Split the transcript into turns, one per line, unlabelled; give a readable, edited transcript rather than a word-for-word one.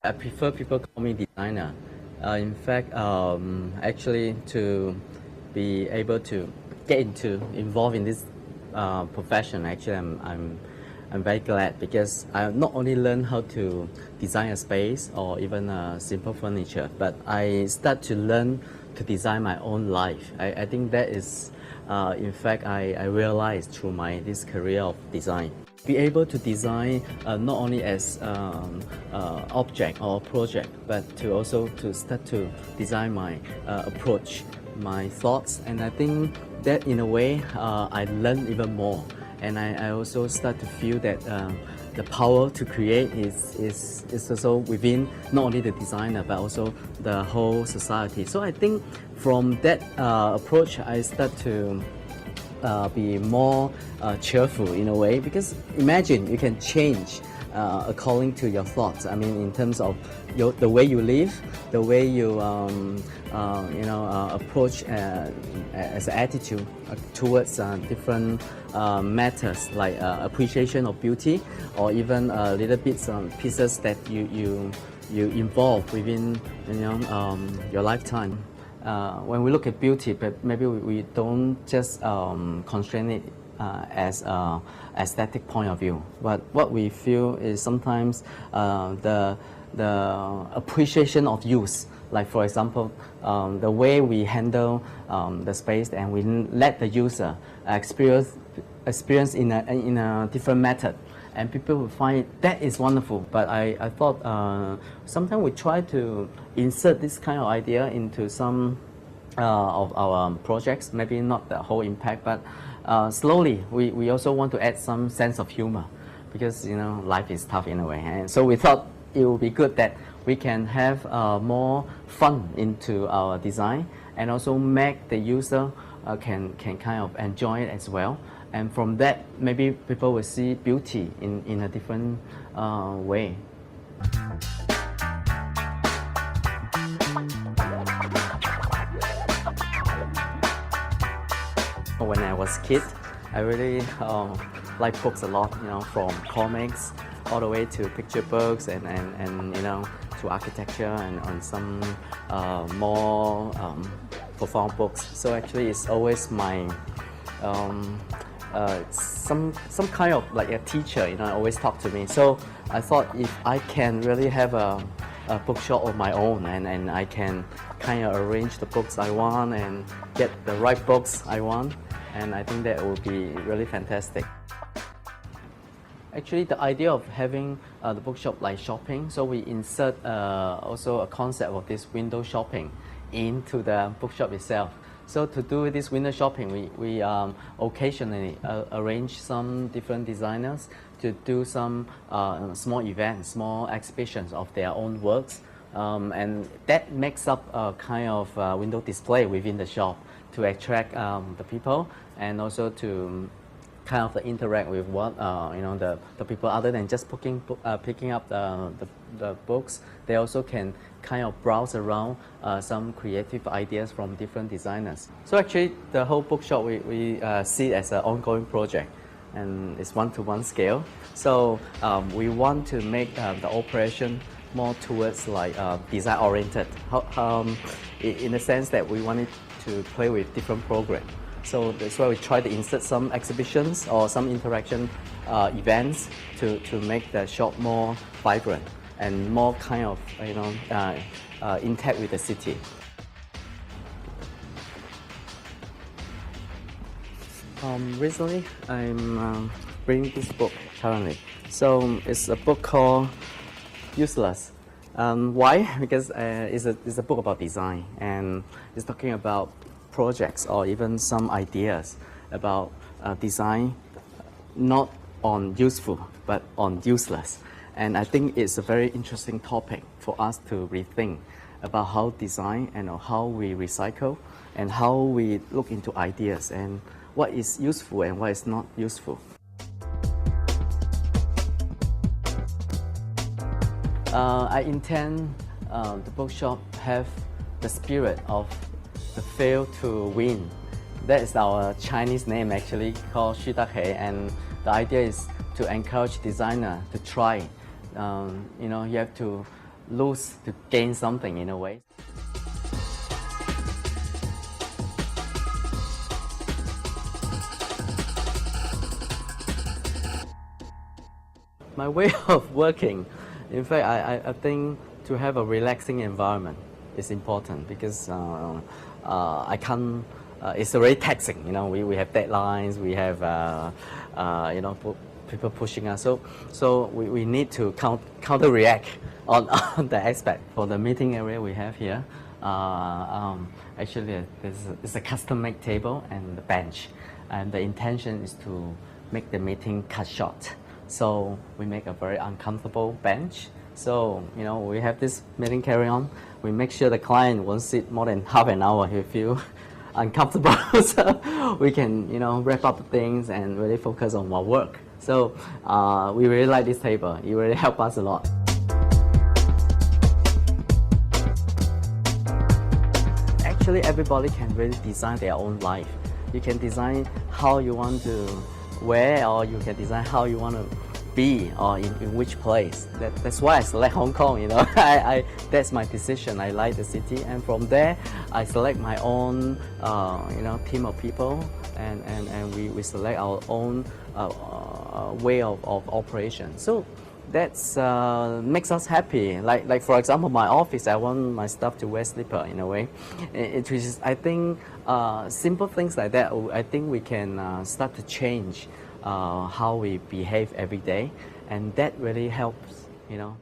I prefer people call me designer. In fact, actually, to be able to get involved in this profession, actually, I'm very glad because I not only learned how to design a space or even simple furniture, but I start to learn to design my own life. I think that is, in fact, I realized through this career of design. Be able to design not only as object or project, but to also to start to design my approach, my thoughts, and I think that in a way I learn even more, and I also start to feel that the power to create is also within not only the designer but also the whole society. So I think from that approach I start to be more cheerful in a way, because imagine you can change according to your thoughts. I mean, in terms of the way you live, the way you approach as an attitude towards different matters like appreciation of beauty, or even little bits pieces that you involve within your lifetime. When we look at beauty, but maybe we don't just constrain it as an aesthetic point of view. But what we feel is sometimes the appreciation of use. Like for example, the way we handle the space, and we let the user experience in a different method. And people will find that is wonderful. But I thought sometimes we try to insert this kind of idea into some of our projects, maybe not the whole impact, but slowly we also want to add some sense of humor, because life is tough in a way. And so we thought it would be good that we can have more fun into our design, and also make the user can kind of enjoy it as well. And from that, maybe people will see beauty in a different way. When I was a kid, I really like books a lot, from comics all the way to picture books, and to architecture, and on some more profound books. So actually, it's always my some kind of like a teacher, always talk to me. So I thought if I can really have a bookshop of my own, and I can kind of arrange the books I want and get the right books I want, and I think that would be really fantastic. Actually, the idea of having the bookshop like shopping, so we insert also a concept of this window shopping into the bookshop itself. So to do this window shopping, we occasionally arrange some different designers to do some small events, small exhibitions of their own works. And that makes up a kind of window display within the shop to attract the people, and also to kind of interact with what the people, other than just picking up the books. They also can kind of browse around some creative ideas from different designers. So actually, the whole bookshop we see it as an ongoing project, and it's one-to-one scale. So we want to make the operation more towards like design oriented, in the sense that we wanted to play with different programs. So that's why we try to insert some exhibitions or some interaction events to make the shop more vibrant and more kind of intact with the city. Recently, I'm reading this book currently. So it's a book called Useless. Why? Because it's a book about design, and it's talking about projects or even some ideas about design, not on useful but on useless. And I think it's a very interesting topic for us to rethink about how design and how we recycle, and how we look into ideas, and what is useful and what is not useful. I intend the bookshop have the spirit of the fail to win. That is our Chinese name, actually, called Shidake, and the idea is to encourage designer to try. You have to lose to gain something in a way. My way of working, in fact, I think to have a relaxing environment is important because I can't, it's very taxing, you know, we have deadlines, we have, you know, people pushing us. So we need to counter-react on, on the aspect. For the meeting area we have here, actually it's a custom-made table and the bench. And the intention is to make the meeting cut short. So we make a very uncomfortable bench. So, you know, we have this meeting carry on. We make sure the client won't sit more than half an hour. He feel uncomfortable. So we can, you know, wrap up things and really focus on our work. So we really like this table. It really helped us a lot. Actually, everybody can really design their own life. You can design how you want to wear, or you can design how you want to be, or in which place. That's why I select Hong Kong, you know. That's my decision. I like the city, and from there I select my own you know, team of people, and we select our own way of operation. So that's makes us happy. Like for example, my office, I want my staff to wear slipper in a way. It is, I think, simple things like that. I think we can start to change how we behave every day, and that really helps, you know.